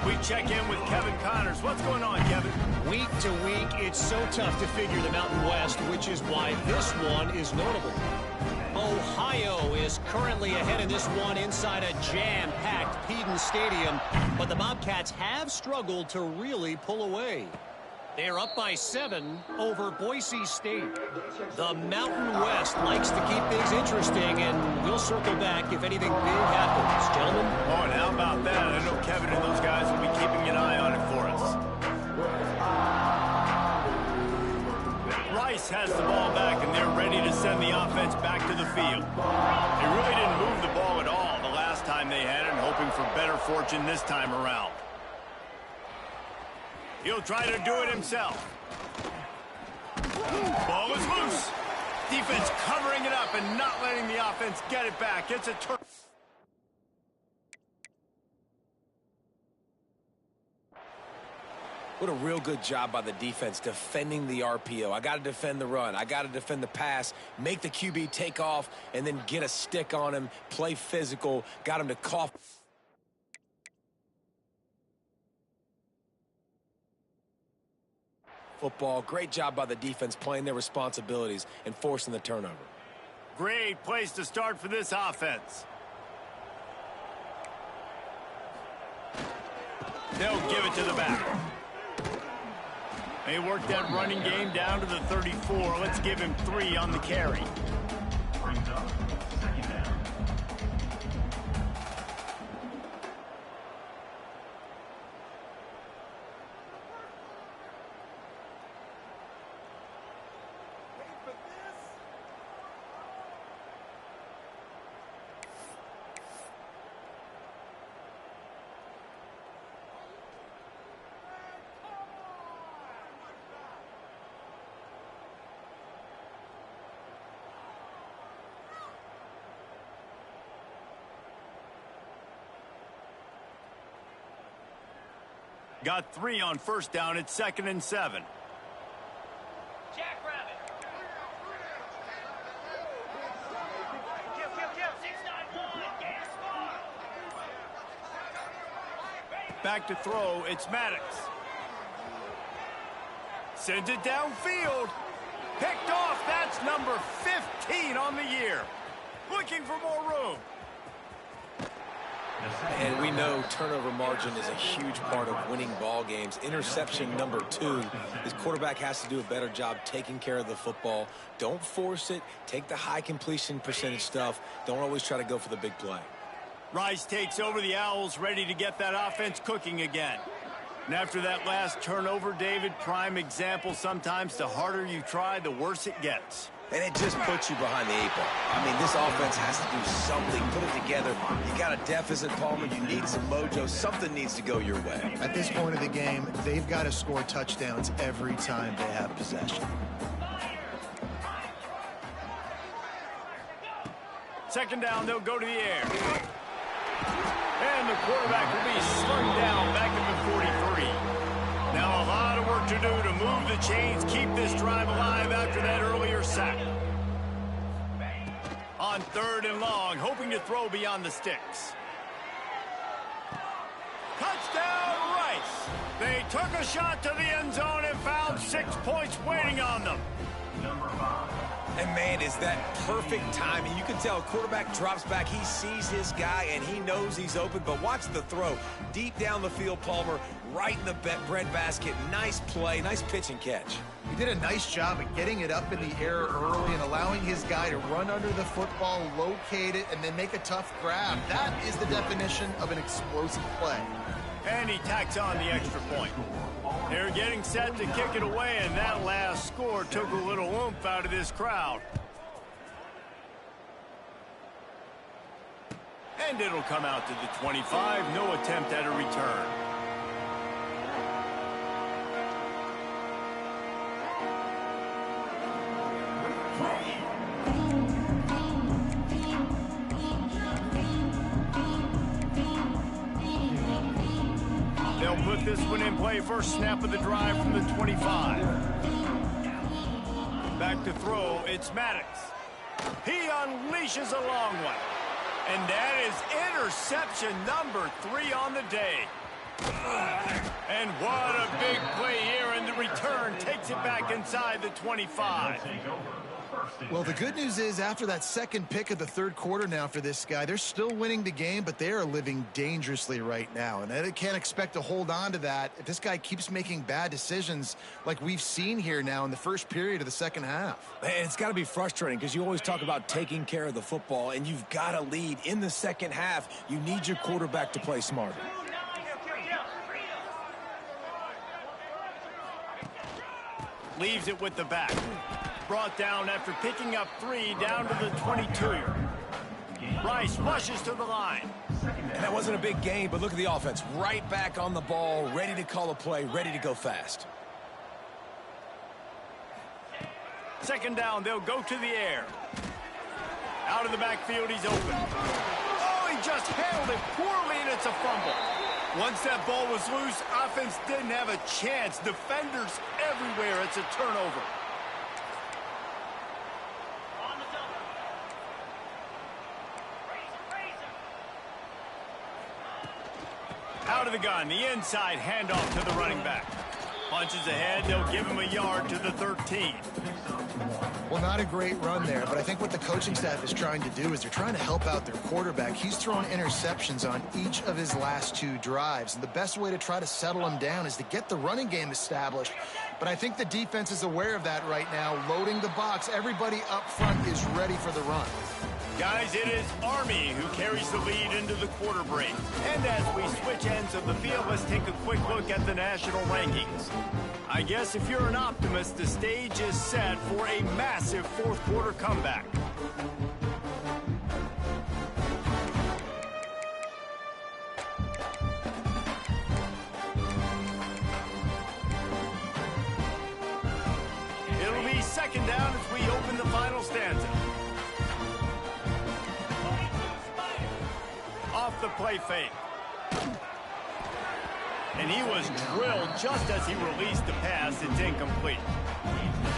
We check in with Kevin Connors. What's going on, Kevin? Week to week, it's so tough to figure the Mountain West, which is why this one is notable. Ohio is currently ahead in this one inside a jam-packed Peden Stadium, but the Bobcats have struggled to really pull away. They're up by 7 over Boise State. The Mountain West likes to keep things interesting, and we'll circle back if anything big happens. Gentlemen? Oh, and how about that? I know Kevin and those guys will be keeping an eye on it for us. Rice has the ball back, and they're ready to send the offense back to the field. They really didn't move the ball at all the last time they had it, hoping for better fortune this time around. He'll try to do it himself. Ball is loose. Defense covering it up and not letting the offense get it back. It's a turn. What a real good job by the defense defending the RPO. I got to defend the run. I got to defend the pass, make the QB take off, and then get a stick on him, play physical, got him to cough. Football, great job by the defense playing their responsibilities and forcing the turnover. Great place to start for this offense. They'll give it to the back. They work that running game down to the 34. Let's give him 3 on the carry. Got 3 on first down. It's 2nd and 7. Jackrabbit. Kill. 691. Gas bar. Back to throw. It's Maddox. Sends it downfield. Picked off. That's number 15 on the year. Looking for more room. And we know turnover margin is a huge part of winning ball games. Interception number 2. This quarterback has to do a better job taking care of the football. Don't force it. Take the high completion percentage stuff. Don't always try to go for the big play. Rice takes over the Owls, ready to get that offense cooking again. And after that last turnover, David, prime example, sometimes the harder you try, the worse it gets. And it just puts you behind the 8 ball. I mean, this offense has to do something, put it together. You got a deficit, Palmer. You need some mojo. Something needs to go your way. At this point of the game, they've got to score touchdowns every time they have possession. Second down, they'll go to the air. And the quarterback will be slung down back at the 43. Now a lot of work to do to move the chains, keep this drive alive after that earlier sack. On 3rd and long, hoping to throw beyond the sticks. Touchdown, Rice! They took a shot to the end zone and found 6 points waiting on them. And, man, is that perfect timing. You can tell a quarterback drops back. He sees his guy, and he knows he's open. But watch the throw. Deep down the field, Palmer, right in the breadbasket. Nice play, nice pitch and catch. He did a nice job of getting it up in the air early and allowing his guy to run under the football, locate it, and then make a tough grab. That is the definition of an explosive play. And he tacks on the extra point. They're getting set to kick it away, and that last score took a little oomph out of this crowd. And it'll come out to the 25. No attempt at a return. They'll put this one in play. First snap of the drive from the 25. Back to throw. It's Maddox. He unleashes a long one. And that is interception number 3 on the day. And what a big play here, and the return takes it back inside the 25. Well, the good news is after that second pick of the third quarter now for this guy, they're still winning the game, but they are living dangerously right now. And they can't expect to hold on to that if this guy keeps making bad decisions like we've seen here now in the first period of the second half. And it's got to be frustrating because you always talk about taking care of the football, and you've got to lead in the second half. You need your quarterback to play smarter. Leaves it with the back. Brought down after picking up 3 down to the 22. Rice rushes to the line. And that wasn't a big game, but look at the offense. Right back on the ball, ready to call a play, ready to go fast. Second down, they'll go to the air. Out of the backfield, he's open. Oh, he just handled it poorly, and it's a fumble. Once that ball was loose, offense didn't have a chance. Defenders everywhere. It's a turnover. Out of the gun, the inside handoff to the running back. Punches ahead, they'll give him a yard to the 13. Well, not a great run there, but I think what the coaching staff is trying to do is they're trying to help out their quarterback. He's thrown interceptions on each of his last 2 drives, and the best way to try to settle him down is to get the running game established. But I think the defense is aware of that right now, loading the box. Everybody up front is ready for the run. Guys, it is Army who carries the lead into the quarter break. And as we switch ends of the field, let's take a quick look at the national rankings. I guess if you're an optimist, the stage is set for a massive fourth quarter comeback. It'll be second down as we open the final stanza. Off the play fake. And he was drilled just as he released the pass. It's incomplete.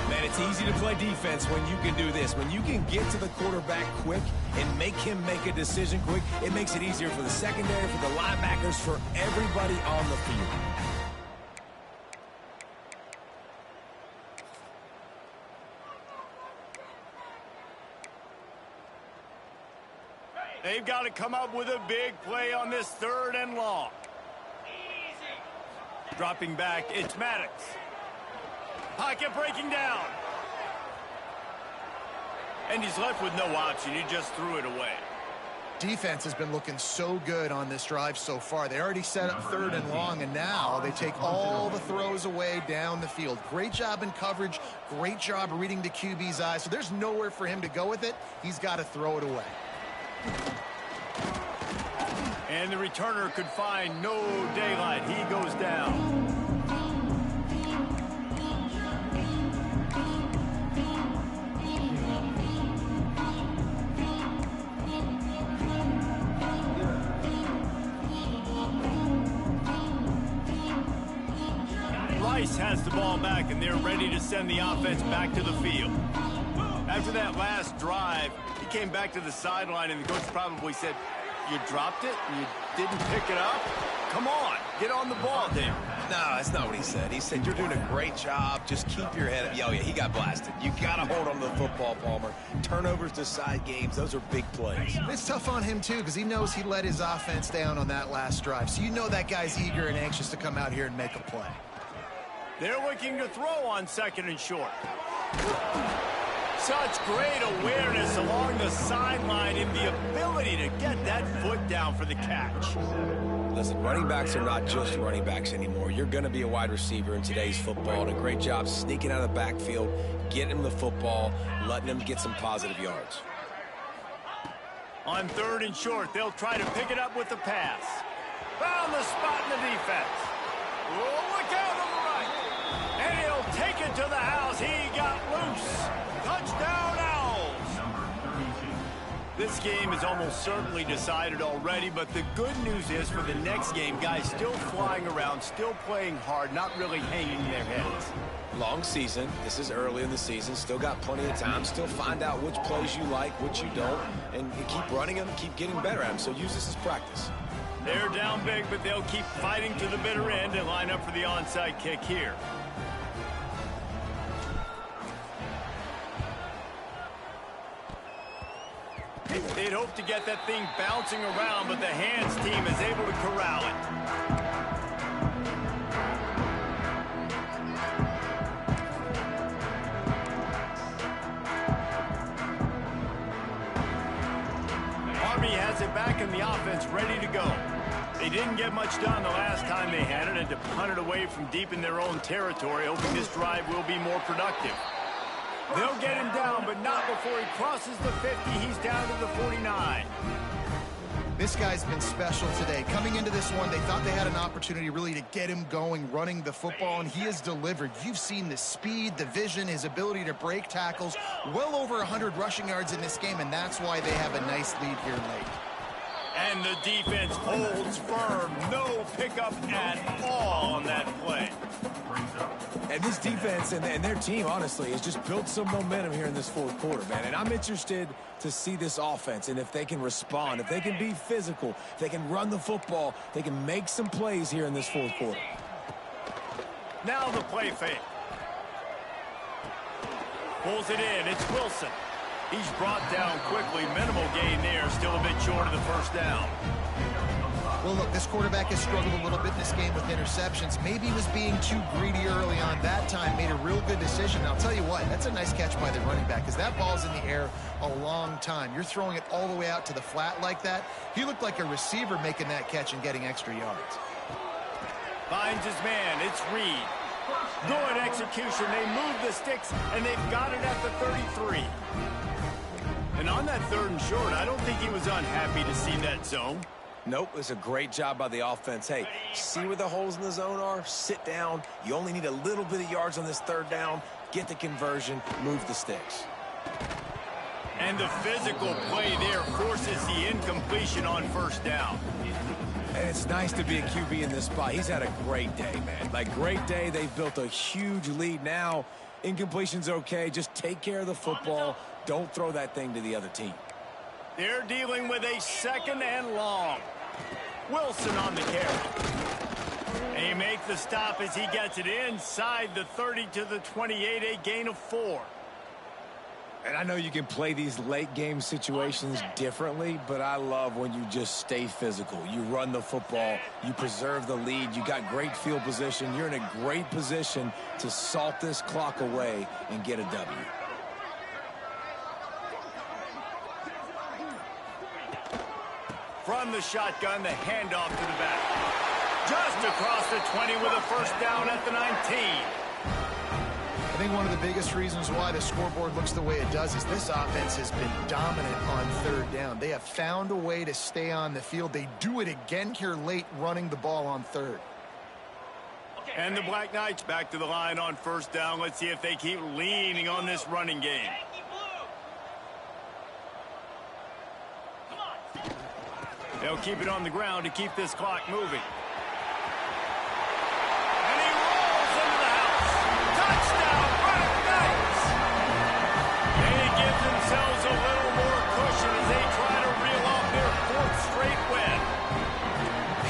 Man, it's easy to play defense when you can do this. When you can get to the quarterback quick and make him make a decision quick, it makes it easier for the secondary, for the linebackers, for everybody on the field. They've got to come up with a big play on this 3rd and long. Dropping back, it's Maddox. Pocket breaking down. And he's left with no option. He just threw it away. Defense has been looking so good on this drive so far. They already set up 3rd and long, and now they take all the throws away down the field. Great job in coverage. Great job reading the QB's eyes. So there's nowhere for him to go with it. He's got to throw it away. And the returner could find no daylight. He goes down. Rice has the ball back, and they're ready to send the offense back to the field. After that last drive, he came back to the sideline, and the coach probably said, "You dropped it? You didn't pick it up? Come on, get on the ball, Dan." No, that's not what he said. He said, "You're doing a great job. Just keep your head up." Oh, yeah, he got blasted. You got to hold on to the football, Palmer. Turnovers decide games. Those are big plays. It's tough on him, too, because he knows he let his offense down on that last drive. So you know that guy's eager and anxious to come out here and make a play. They're looking to throw on 2nd and short. Such great awareness along the sideline and the ability to get that foot down for the catch. Listen, running backs are not just running backs anymore. You're going to be a wide receiver in today's football. And a great job sneaking out of the backfield, getting him the football, letting him get some positive yards. On 3rd and short, they'll try to pick it up with the pass. Found the spot in the defense. Oh, look out on the right. And he'll take it to the house. He got loose. Touchdown, Owls. This game is almost certainly decided already, but the good news is for the next game, guys still flying around, still playing hard, not really hanging their heads. Long season. This is early in the season. Still got plenty of time. Still find out which plays you like, which you don't, and you keep running them, keep getting better at them. So use this as practice. They're down big, but they'll keep fighting to the bitter end and line up for the onside kick here. hoped to get that thing bouncing around, but the hands team is able to corral it. Army has it back in the offense, ready to go. They didn't get much done the last time they had it, and to punt it away from deep in their own territory, hoping this drive will be more productive. They'll get him down, but not before he crosses the 50. He's down to the 49. This guy's been special today. Coming into this one, they thought they had an opportunity really to get him going, running the football, and he has delivered. You've seen the speed, the vision, his ability to break tackles. Well over 100 rushing yards in this game, and that's why they have a nice lead here late. And the defense holds firm. No pickup at all on that play. And this defense and their team, honestly, has just built some momentum here in this fourth quarter, man. And I'm interested to see this offense and if they can respond, if they can be physical, if they can run the football, they can make some plays here in this fourth quarter. Now the play fake. Pulls it in. It's Wilson. He's brought down quickly. Minimal gain there. Still a bit short of the first down. Well, look, this quarterback has struggled a little bit in this game with interceptions. Maybe he was being too greedy early on. That time made a real good decision. And I'll tell you what, that's a nice catch by the running back because that ball's in the air a long time. You're throwing it all the way out to the flat like that. He looked like a receiver making that catch and getting extra yards. Finds his man. It's Reed. Good execution. They move the sticks, and they've got it at the 33. And on that 3rd and short, I don't think he was unhappy to see that zone. Nope, it's a great job by the offense. Hey, see where the holes in the zone are? Sit down. You only need a little bit of yards on this 3rd down. Get the conversion. Move the sticks. And the physical play there forces the incompletion on 1st down. And it's nice to be a QB in this spot. He's had a great day, man. Like, great day. They've built a huge lead now. Incompletion's okay. Just take care of the football. Don't throw that thing to the other team. They're dealing with a 2nd and long. Wilson on the carry. And he makes the stop as he gets it inside the 30 to the 28, a gain of 4. And I know you can play these late game situations differently, but I love when you just stay physical. You run the football, you preserve the lead, you got great field position, you're in a great position to salt this clock away and get a W. From the shotgun, the handoff to the back. Just across the 20 with a 1st down at the 19. I think one of the biggest reasons why the scoreboard looks the way it does is this offense has been dominant on 3rd down. They have found a way to stay on the field. They do it again here late, running the ball on 3rd. And the Black Knights back to the line on 1st down. Let's see if they keep leaning on this running game. They'll keep it on the ground to keep this clock moving. And he rolls into the house. Touchdown, Black Knights! They give themselves a little more cushion as they try to reel off their 4th straight win.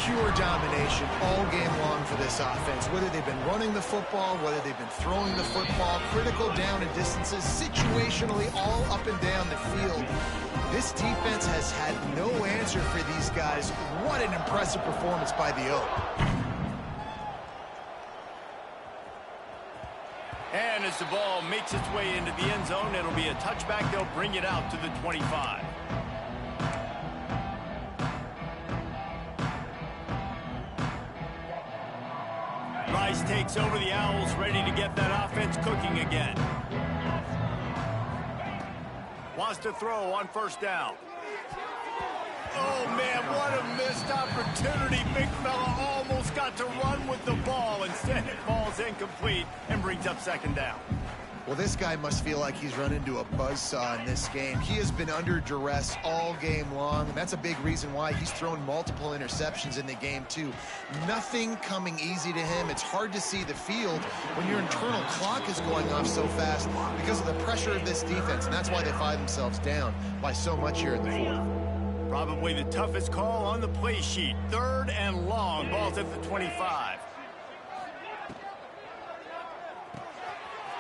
Pure domination all game long for this offense. Whether they've been running the football, whether they've been throwing the football, critical down and distances, situationally all up and down the field. This defense has had no answer for these guys. What an impressive performance by the Oak. And as the ball makes its way into the end zone, it'll be a touchback. They'll bring it out to the 25. Rice takes over the Owls, ready to get that offense cooking again. Wants to throw on 1st down. Oh, man, what a missed opportunity. Big fella almost got to run with the ball. Instead, it falls incomplete and brings up 2nd down. Well, this guy must feel like he's run into a buzzsaw in this game. He has been under duress all game long, and that's a big reason why he's thrown multiple interceptions in the game, too. Nothing coming easy to him. It's hard to see the field when your internal clock is going off so fast because of the pressure of this defense, and that's why they find themselves down by so much here in the 4th. Probably the toughest call on the play sheet. 3rd and long. Ball's at the 25.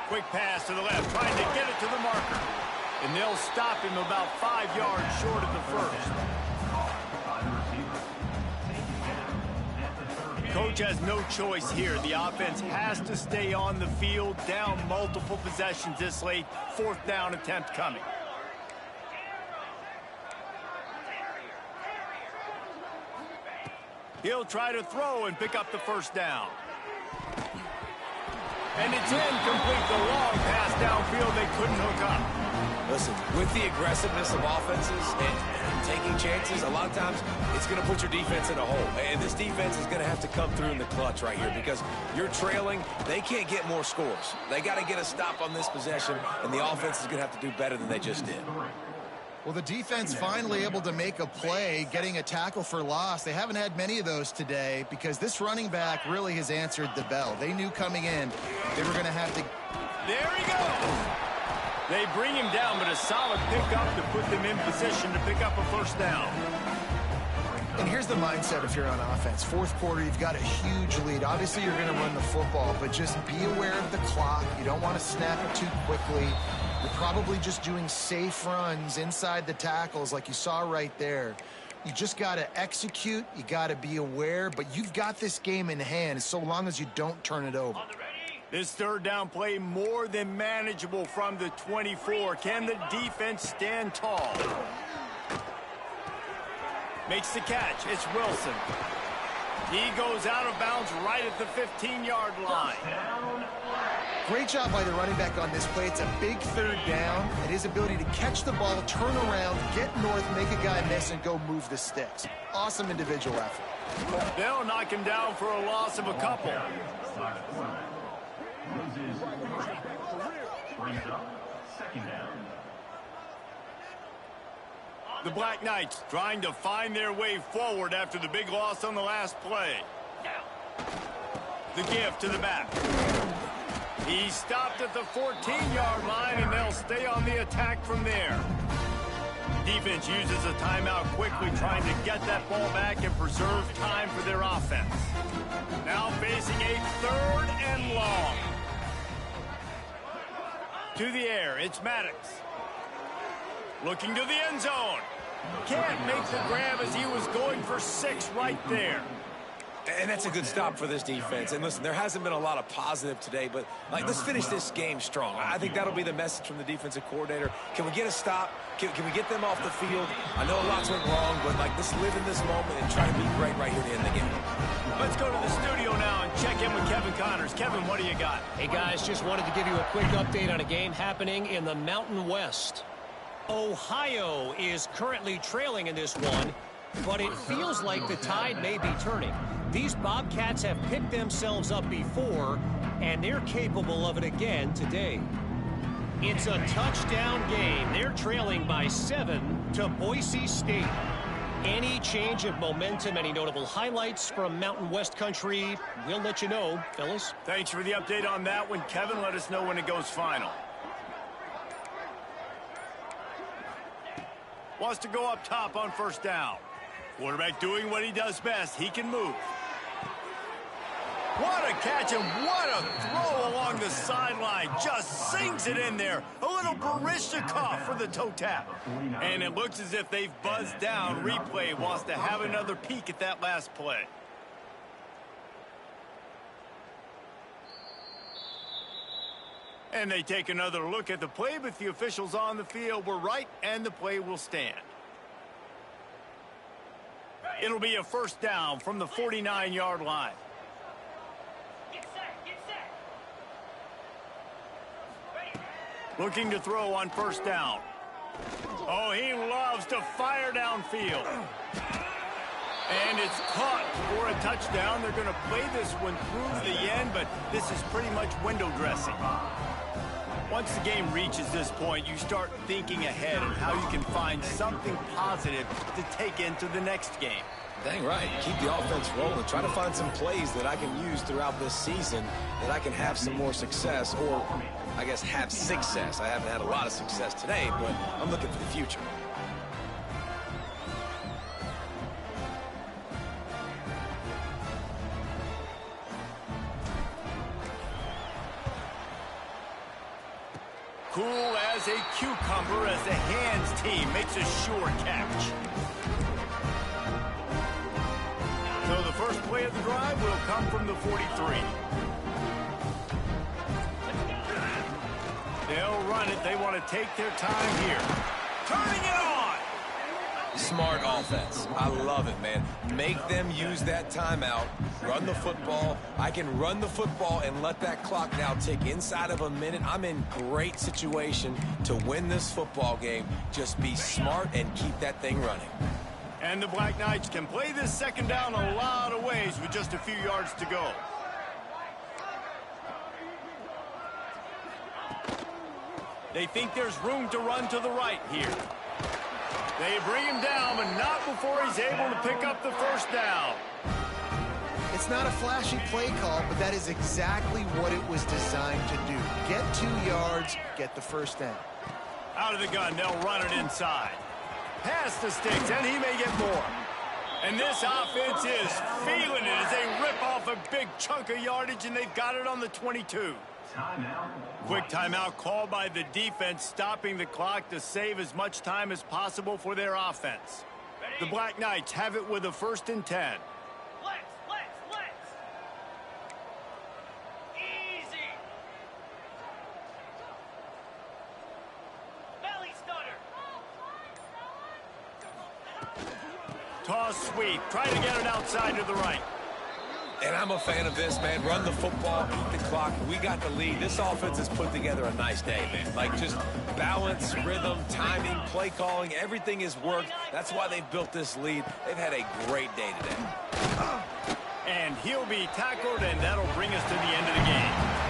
Quick pass to the left, trying to get it to the marker. And they'll stop him about 5 yards short of the first. Coach has no choice here. The offense has to stay on the field, down multiple possessions this late. 4th down attempt coming. He'll try to throw and pick up the first down. And it's incomplete. The long pass downfield they couldn't hook up. Listen, with the aggressiveness of offenses and taking chances, a lot of times it's going to put your defense in a hole. And this defense is going to have to come through in the clutch right here because you're trailing. They can't get more scores. They got to get a stop on this possession, and the offense is going to have to do better than they just did. Well, the defense finally able to make a play, getting a tackle for loss. They haven't had many of those today because this running back really has answered the bell. They knew coming in they were going to have to. There he goes. They bring him down, but a solid pickup to put them in position to pick up a first down. And here's the mindset if you're on offense. 4th quarter, you've got a huge lead. Obviously, you're going to run the football, but just be aware of the clock. You don't want to snap it too quickly. You're probably just doing safe runs inside the tackles like you saw right there. You just got to execute. You got to be aware, but you've got this game in hand so long as you don't turn it over. This 3rd down play more than manageable from the 24. Can the defense stand tall? Makes the catch. It's Wilson. He goes out of bounds right at the 15-yard line. Great job by the running back on this play. It's a big 3rd down, and his ability to catch the ball, turn around, get north, make a guy miss, and go move the sticks. Awesome individual effort. They'll knock him down for a loss of a couple. The Black Knights trying to find their way forward after the big loss on the last play. The give to the back. He stopped at the 14-yard line, and they'll stay on the attack from there. Defense uses a timeout quickly, trying to get that ball back and preserve time for their offense. Now facing a 3rd and long. To the air, it's Maddox. Looking to the end zone. Can't make the grab as he was going for 6 right there. And that's a good stop for this defense. And listen, there hasn't been a lot of positive today, but let's finish this game strong. I think that'll be the message from the defensive coordinator. Can we get a stop? Can we get them off the field? I know lots went wrong, but let's live in this moment and try to be great right here to end the game. Let's go to the studio now and check in with Kevin Connors. Kevin, what do you got? Hey, guys, just wanted to give you a quick update on a game happening in the Mountain West. Ohio is currently trailing in this one, but it feels like the tide may be turning. These Bobcats have picked themselves up before, and they're capable of it again today. It's a touchdown game. They're trailing by 7 to Boise State. Any change of momentum, any notable highlights from Mountain West country, we'll let you know, fellas. Thanks for the update on that one, Kevin. Let us know when it goes final. Wants to go up top on 1st down. Quarterback doing what he does best. He can move. What a catch and what a throw along the sideline. Just sings it in there. A little Barishnikov for the toe tap. And it looks as if they've buzzed down. Replay wants to have another peek at that last play. And they take another look at the play, but the officials on the field were right, and the play will stand. It'll be a 1st down from the 49-yard line. Get set. Looking to throw on 1st down. Oh, he loves to fire downfield. And it's caught for a touchdown. They're going to play this one through the end, but this is pretty much window dressing. Once the game reaches this point, you start thinking ahead of how you can find something positive to take into the next game. Dang right. Keep the offense rolling. Try to find some plays that I can use throughout this season that I can have some more success, or I guess have success. I haven't had a lot of success today, but I'm looking for the future. Cool as a cucumber as the hands team makes a sure catch. So the first play of the drive will come from the 43. They'll run it. They want to take their time here. Turning it on. Smart offense. I love it, man. Make them use that timeout. Run the football. I can run the football and let that clock now tick inside of a minute. I'm in great situation to win this football game. Just be smart and keep that thing running. And the Black Knights can play this second down a lot of ways with just a few yards to go. They think there's room to run to the right here. They bring him down, but not before he's able to pick up the first down. It's not a flashy play call, but that is exactly what it was designed to do. Get 2 yards, get the first down. Out of the gun, they'll run it inside. Past the sticks, and he may get more. And this offense is feeling it as they rip off a big chunk of yardage, and they've got it on the 22. Quick timeout called by the defense, stopping the clock to save as much time as possible for their offense. The Black Knights have it with a 1st and 10. Let's. Easy. Belly stutter. Toss sweep. Try to get it outside to the right. And I'm a fan of this, man. Run the football, eat the clock. We got the lead. This offense has put together a nice day, man. Like, just balance, rhythm, timing, play calling. Everything has worked. That's why they've built this lead. They've had a great day today. And he'll be tackled, and that'll bring us to the end of the game.